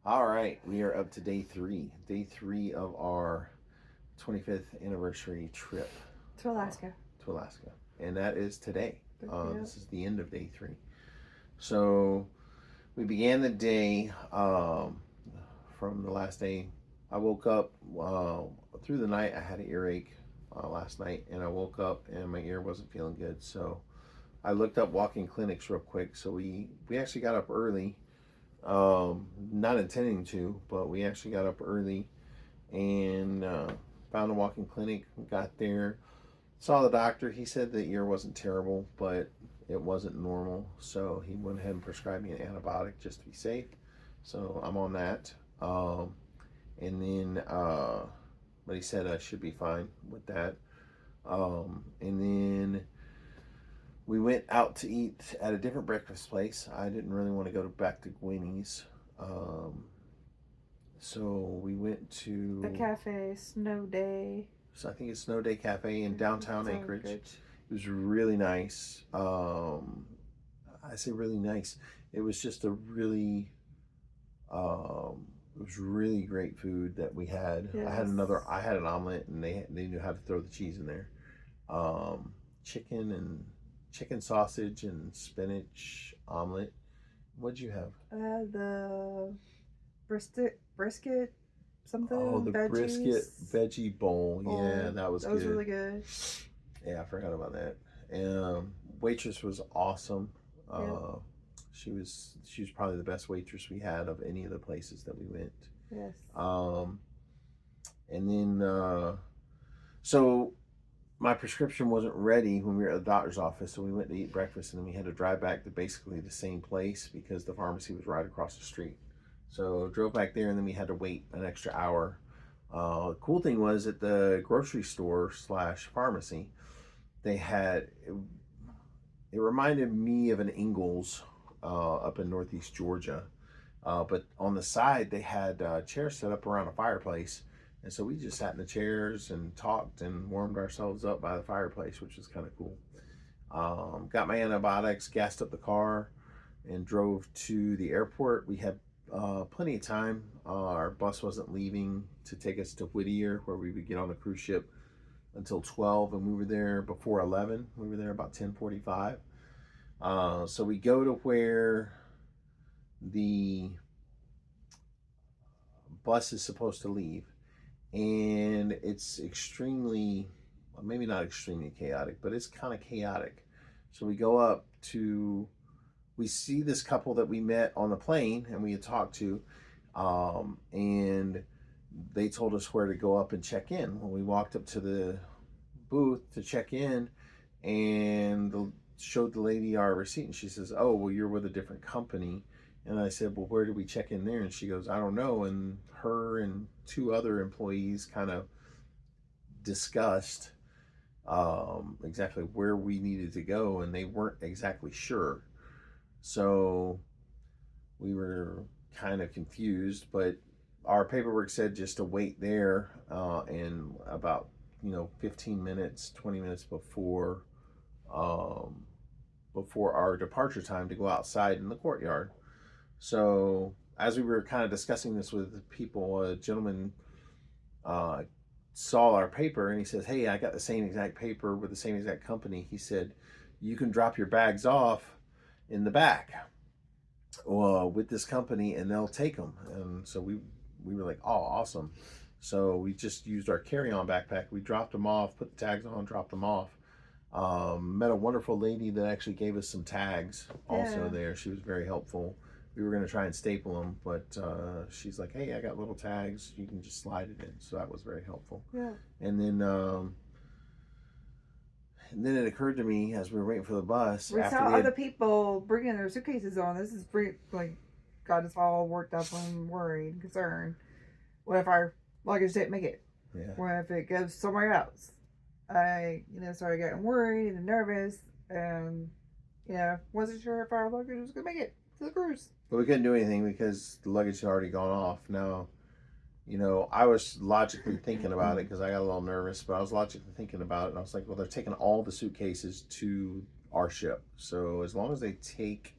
All right, we are up to day three of our 25th anniversary trip To uh, Alaska. to Alaska, and that is today. Yep. This is the end of day three. So we began the day from the last day. I woke up through the night. I had an earache last night, and I woke up and my ear wasn't feeling good. So I looked up walking clinics real quick. So we actually got up early, not intending to, but we actually got up early and found a walking clinic. Got there, saw the doctor. He said the ear wasn't terrible, but it wasn't normal. So he went ahead and prescribed me an antibiotic just to be safe. So I'm on that. And then, but he said I should be fine with that. And then we went out to eat at a different breakfast place. I didn't really want to go back to Gwinnie's. Um, so we went The to, cafe, snow day. so I think it's Snow Day Cafe in downtown So Anchorage. good. It was really nice. I say really nice. It was just a really, it was really great food that we had. Yes. I had an omelet, and they knew how to throw the cheese in there. Um, chicken and chicken sausage and spinach omelet. What'd you have? The brisket, Oh, something, the brisket veggies. veggie bowl. Yeah, Oh, that was that was good. really good. Yeah, I forgot about that. Waitress was awesome. Yep. Uh, she was probably the best waitress we had of any of the places that we went. Yes. Um, and then so my prescription wasn't ready when we were at the doctor's office, so we went to eat breakfast, and then we had to drive back to basically the same place because the pharmacy was right across the street. So drove back there, and then we had to wait an extra hour. The cool thing was at the grocery store slash pharmacy, they had it reminded me of an Ingles up in Northeast Georgia, but on the side they had chairs set up around a fireplace, and so we just sat in the chairs and talked and warmed ourselves up by the fireplace, which was kind of cool. Got my antibiotics, gassed up the car, and drove to the airport. We had plenty of time. Our bus wasn't leaving to take us to Whittier, where we would get on a cruise ship until 12, and we were there before 11. We were there about 10:45. So we go to where the bus is supposed to leave, and it's extremely, well, maybe not extremely chaotic, but it's kind of chaotic. So we go up to, we see this couple that we met on the plane and we had talked to, and they told us where to go up and check in. When we walked up to the booth to check in, and showed the lady our receipt, and she says, "Oh, well, you're with a different company." And I said, "Well, where did we check in there?" And she goes, "I don't know." And her and two other employees kind of discussed exactly where we needed to go, and they weren't exactly sure. So we were kind of confused, but our paperwork said just to wait there, and about 15 minutes, 20 minutes um, before our departure time to go outside in the courtyard. So as we were kind of discussing this with people, a gentleman uh, saw our paper, and he says, "Hey, I got the same exact paper with the same exact company." He said, "You can drop your bags off in the back with this company, and they'll take them." And so we were like, "Oh, awesome!" So we just used our carry-on backpack. We dropped them off, put the tags on, dropped them off. Met a wonderful lady that actually gave us some tags also Yeah. there. She was very helpful. We were going to try and staple them, but she's like, "Hey, I got little tags. You can just slide it in." So that was very helpful. Yeah. And then it occurred to me as we were waiting for the bus We after saw we other had, people bringing their suitcases on. This is pretty, like, got us all worked up and worried, concerned. What if our luggage didn't make it? yeah, What if it goes somewhere else? I, started getting worried and nervous, and, wasn't sure if our luggage was going to make it to the cruise. but we couldn't do anything because the luggage had already gone off. Now, I was logically thinking about it because I got a little nervous, but I was logically thinking about it, and I was like, well, they're taking all the suitcases to our ship. So as long as they take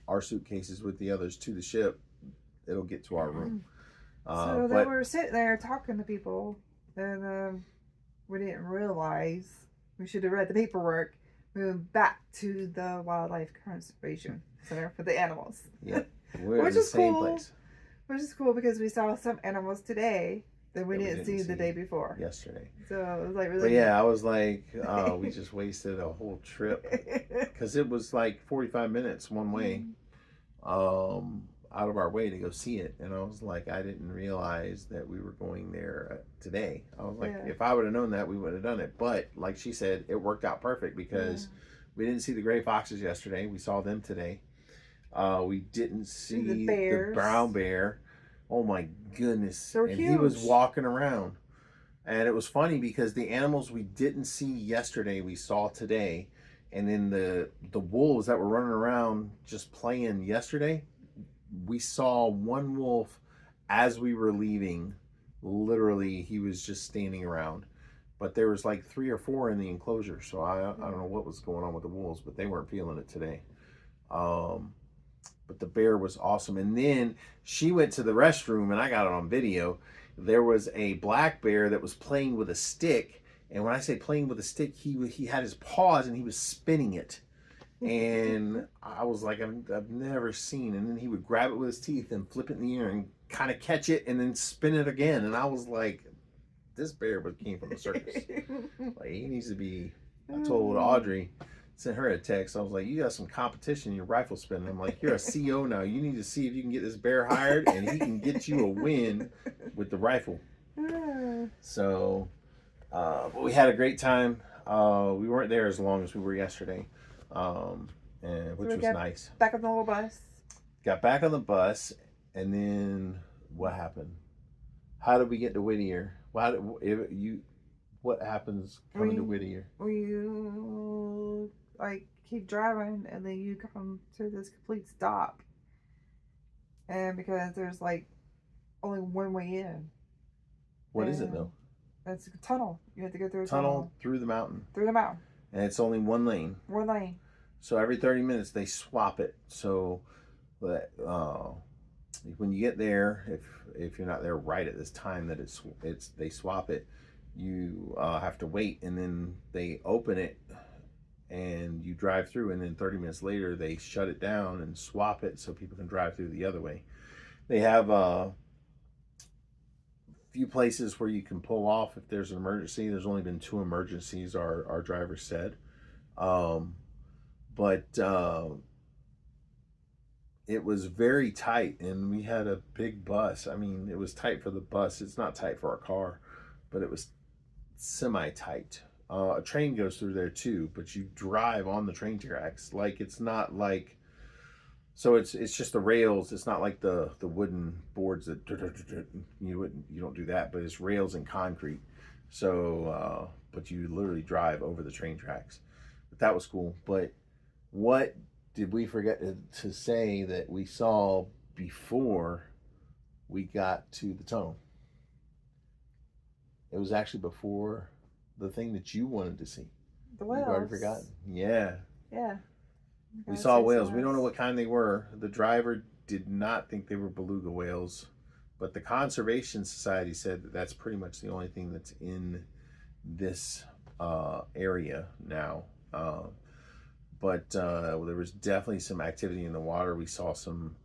our suitcases with the others to the ship, it'll get to our room. So then But we were sitting there talking to people, and we didn't realize we should have read the paperwork. We went back to the Wildlife Conservation Center for the animals. Yep, we're Which in the is same cool. place Which is cool because we saw some animals today that we that didn't see the day before. yesterday. So it was like really. But yeah, I was like, we just wasted a whole trip because it was like 45 minutes one way, out of our way to go see it. And I was like, I didn't realize that we were going there today. I was like, if I would have known that, we would have done it. But like she said, it worked out perfect because we didn't see the gray foxes yesterday. We saw them today. We didn't see the brown bear. Oh my goodness. They were and huge. He was walking around. And it was funny because the animals we didn't see yesterday, we saw today. And then the wolves that were running around just playing yesterday, we saw one wolf as we were leaving. Literally, he was just standing around. But there was like 3 or 4 in the enclosure. So I don't know what was going on with the wolves, but they weren't feeling it today. But the bear was awesome. And then she went to the restroom, and I got it on video. There was a black bear that was playing with a stick. And when I say playing with a stick, he had his paws and he was spinning it. And I was like, I've never seen. And then he would grab it with his teeth and flip it in the air and kind of catch it and then spin it again. And I was like, this bear came from the circus. Like, he needs to be. I told Audrey, sent her a text. I was like, you got some competition in your rifle spinning. I'm like, you're a CO now. You need to see if you can get this bear hired and he can get you a win with the rifle. So, but we had a great time. We weren't there as long as we were yesterday, which was nice. Back on the little bus. Got back on the bus, and then what happened? How did we get to Whittier? What happens coming to Whittier? You keep driving, and then you come to this complete stop, and because there's like only one way in. What is it though? It's a tunnel. You have to go through a tunnel through the mountain. Through the mountain. And it's only one lane. One lane. So every 30 minutes they swap it. So that when you get there, if you're not there right at this time that they swap it, you have to wait, and then they open it and you drive through, and then 30 minutes later they shut it down and swap it so people can drive through the other way. They have few places where you can pull off if there's an emergency. There's only been 2 emergencies, our driver said. But it was very tight, and we had a big bus. I mean, it was tight for the bus. It's not tight for our car, but it was semi-tight. A train goes through there too, but you drive on the train tracks. Like, it's not like, so it's just the rails. It's not like the wooden boards that you don't do that, but it's rails and concrete. So but you literally drive over the train tracks. But that was cool. But what did we forget to say that we saw before we got to the tunnel? It was actually before the thing that you wanted to see. The whales. You've already forgotten. Yeah. Yeah. We saw whales. We don't know what kind they were. The driver did not think they were beluga whales, but the Conservation Society said that that's pretty much the only thing that's in this area now. But there was definitely some activity in the water. We saw some,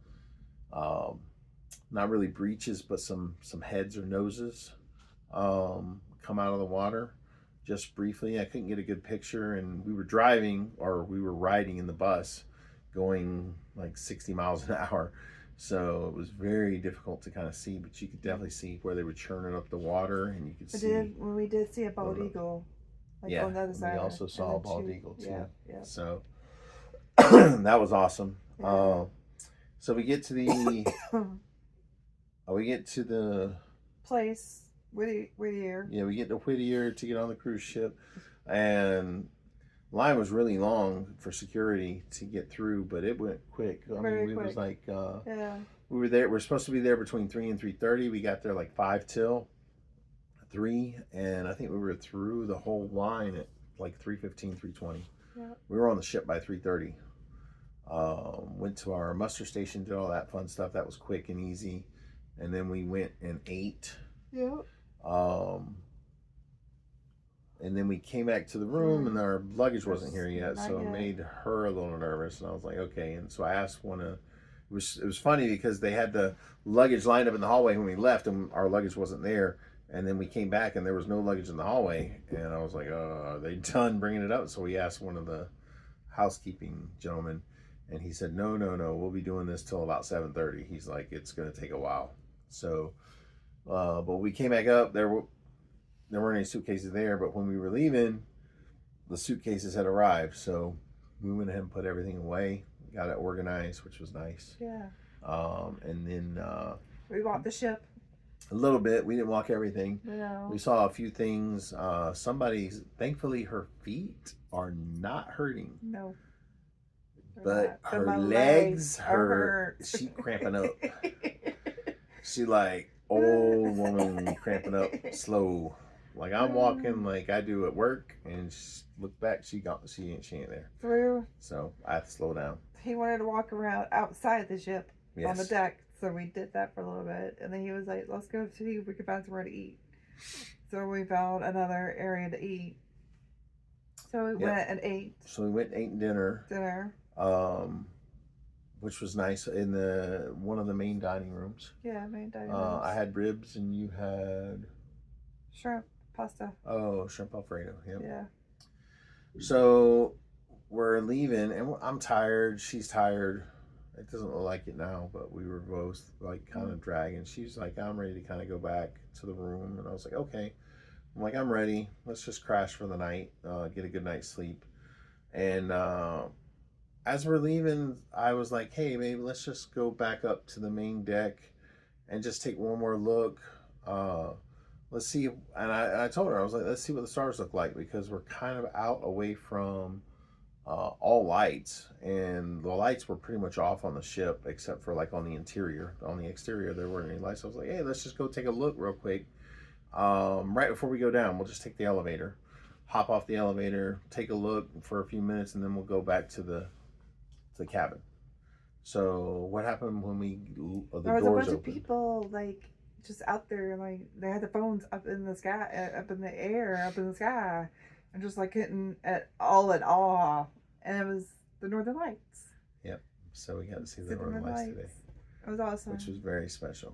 not really breaches, but some heads or noses come out of the water just briefly. I couldn't get a good picture, and we were riding in the bus going like 60 miles an hour. So it was very difficult to kind of see, but you could definitely see where they were churning up the water, and you could see. We did see a bald eagle. Like on the other side. We also saw a bald eagle too. Yeah. So that was awesome. Yeah. So we get to the place. Whittier. Yeah, we get to Whittier to get on the cruise ship, and line was really long for security to get through, but it went quick. It was like we were there. We're supposed to be there between 3 and 3:30. We got there like 5 till 3, and I think we were through the whole line at like 3:15, 3:20. Yeah. We were on the ship by 3:30. Went to our muster station, did all that fun stuff. That was quick and easy. And then we went and ate. Yep. Um, and then we came back to the room, and our luggage wasn't here yet, so it made her a little nervous. And I was like, okay. And so I asked one of, it was funny because they had the luggage lined up in the hallway when we left, and our luggage wasn't there. And then we came back, and there was no luggage in the hallway. And I was like, are they done bringing it up? So we asked one of the housekeeping gentlemen, and he said, no, we'll be doing this till about 7:30. He's like, it's going to take a while. So, but we came back up. There weren't any suitcases there, but when we were leaving, the suitcases had arrived. So we went ahead and put everything away, got it organized, which was nice. Yeah. And then we walked the ship a little bit. We didn't walk everything. No. We saw a few things. Thankfully, her feet are not hurting. No. But her legs hurt. She cramping up. She like old woman cramping up slow. Like I'm walking like I do at work, and look back, she ain't there. Through. So I have to slow down. He wanted to walk around outside the ship Yes. on the deck, so we did that for a little bit, and then he was like, "Let's go see if we can find somewhere to eat." So we found another area to eat. So we went and ate. So we went and ate dinner. Which was nice in one of the main dining rooms. Yeah, main dining rooms. I had ribs, and you had shrimp pasta. Oh, shrimp Alfredo. Yep. Yeah. So we're leaving, and I'm tired. She's tired. It doesn't look like it now, but we were both like kind of dragging. She's like, I'm ready to kind of go back to the room, and I was like, okay. I'm like, I'm ready. Let's just crash for the night, get a good night's sleep. And as we're leaving, I was like, hey, babe, let's just go back up to the main deck and just take one more look. Let's see. And I told her, I was like, let's see what the stars look like, because we're kind of out away from all lights. And the lights were pretty much off on the ship, except for like on the interior. On the exterior, there weren't any lights. I was like, hey, let's just go take a look real quick. Right before we go down, we'll just take the elevator, hop off the elevator, take a look for a few minutes, and then we'll go back to the cabin. So what happened when there was a bunch of people like just out there, like they had the phones up in the sky, up in the air, up in the sky, and just like hitting at all in awe. And it was the Northern Lights. Yep. So we got to see the Northern Lights today. It was awesome. Which was very special.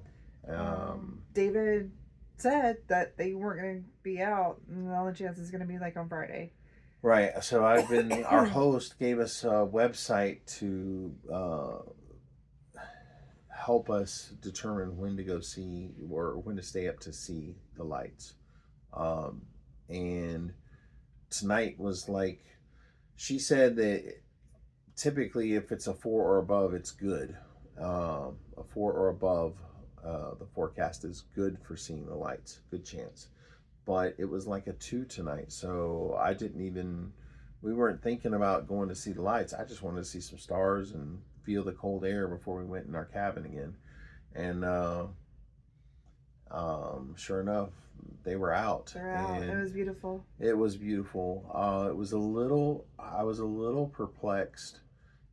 David said that they weren't going to be out, and the only chance is going to be like on Friday. Right. So our host gave us a website to help us determine when to go see or when to stay up to see the lights. And tonight was like, she said that typically if it's a 4 or above, it's good. A 4 or above, the forecast is good for seeing the lights. Good chance. But it was like a 2 tonight, so we weren't thinking about going to see the lights. I just wanted to see some stars and feel the cold air before we went in our cabin again. And sure enough, they were out. They're out. It was beautiful. It was beautiful. I was a little perplexed,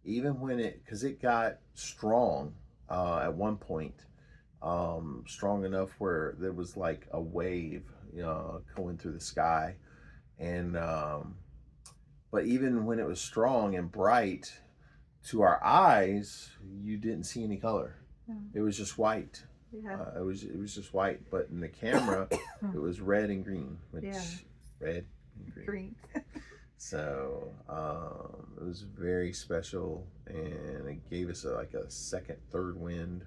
even when because it got strong at one point, strong enough where there was like a wave going through the sky, and but even when it was strong and bright to our eyes, you didn't see any color. No. It was just white. Yeah. It was just white, but in the camera it was red and green, red and green. So it was very special, and it gave us a second, third wind.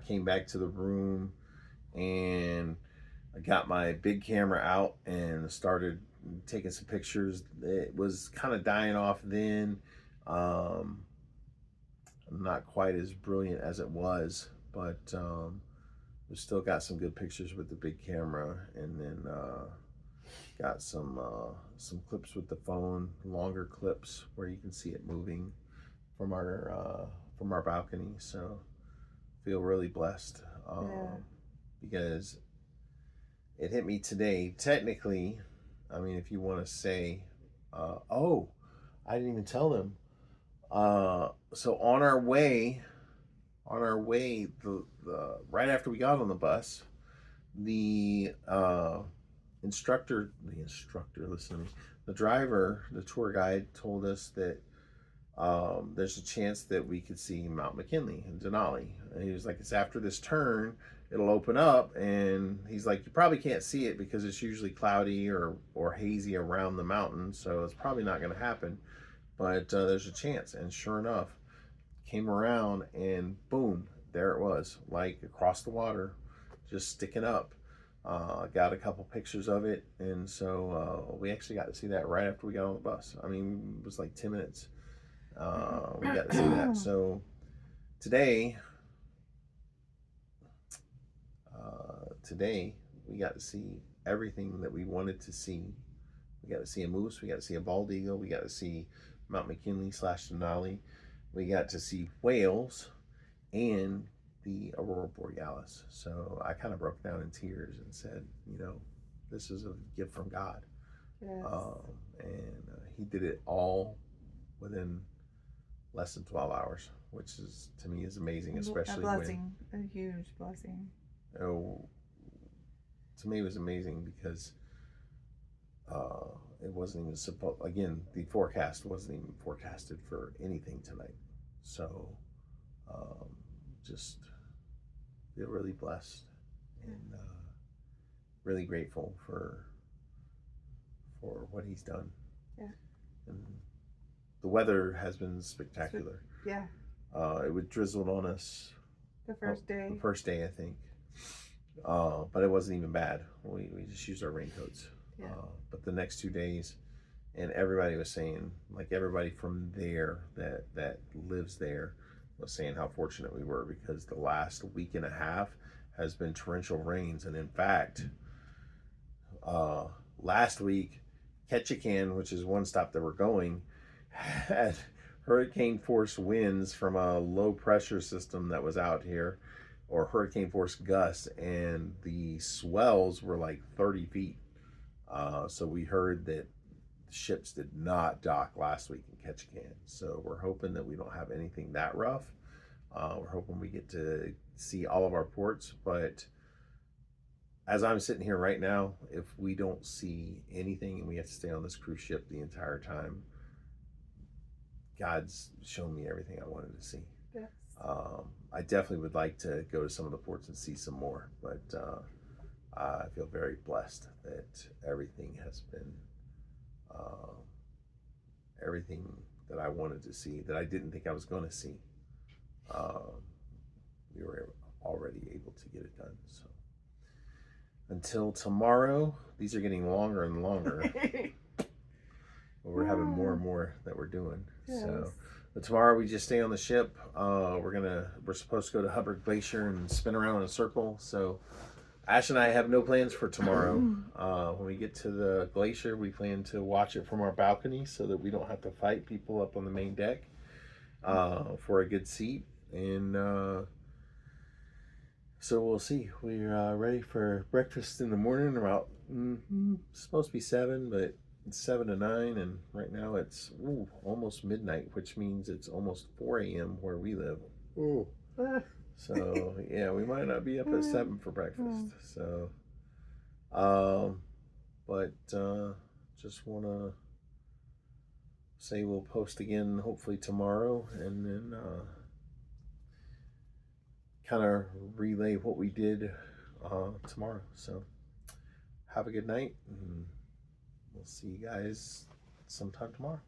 Came back to the room, and I got my big camera out and started taking some pictures. It was kind of dying off then. Not quite as brilliant as it was, but we still got some good pictures with the big camera, and then got some clips with the phone, longer clips where you can see it moving from our balcony. So feel really blessed because it hit me today. Technically, I mean, if you want to say, I didn't even tell them. So on our way, the right after we got on the bus, the listen to me, the driver, the tour guide told us that there's a chance that we could see Mount McKinley in Denali. And he was like, it's after this turn, it'll open up. And he's like, you probably can't see it because it's usually cloudy or hazy around the mountain. So it's probably not going to happen. But there's a chance. And sure enough, came around and boom, there it was, like across the water, just sticking up. Got a couple pictures of it. And so we actually got to see that right after we got on the bus. I mean, it was like 10 minutes. We got to see that. So today we got to see everything that we wanted to see. We got to see a moose. We got to see a bald eagle. We got to see Mount McKinley / Denali. We got to see whales and the aurora borealis. So I kind of broke down in tears and said, this is a gift from God. Yes. And he did it all within less than 12 hours, which is, to me, is amazing, especially a blessing, a huge blessing. To me, it was amazing because it wasn't even the forecast wasn't even forecasted for anything tonight. So just feel really blessed and really grateful for what he's done. Yeah. And the weather has been spectacular. Yeah. It would drizzled on us the first day. The first day, I think. But it wasn't even bad. We just used our raincoats. Yeah. But the next 2 days, and everybody was saying, like everybody from there that lives there was saying how fortunate we were because the last week and a half has been torrential rains. And in fact, last week, Ketchikan, which is one stop that we're going, had hurricane force winds from a low pressure system that was out here, or hurricane force gusts, and the swells were like 30 feet. So we heard that ships did not dock last week in Ketchikan. So we're hoping that we don't have anything that rough. We're hoping we get to see all of our ports, but as I'm sitting here right now, if we don't see anything and we have to stay on this cruise ship the entire time, God's shown me everything I wanted to see. Yes. I definitely would like to go to some of the ports and see some more, but I feel very blessed that everything has been everything that I wanted to see, that I didn't think I was going to see. We were already able to get it done. So until tomorrow, these are getting longer and longer. We're having more and more that we're doing. Yes. So, but tomorrow we just stay on the ship. We're supposed to go to Hubbard Glacier and spin around in a circle. So Ash and I have no plans for tomorrow. When we get to the glacier, we plan to watch it from our balcony so that we don't have to fight people up on the main deck for a good seat. And so we'll see. We're ready for breakfast in the morning. About it's supposed to be 7, but it's 7 to 9, and right now it's almost midnight, which means it's almost 4 a.m. where we live. Ooh. So yeah, we might not be up at 7 for breakfast. So, but just want to say we'll post again hopefully tomorrow, and then kind of relay what we did tomorrow. So have a good night, and we'll see you guys sometime tomorrow.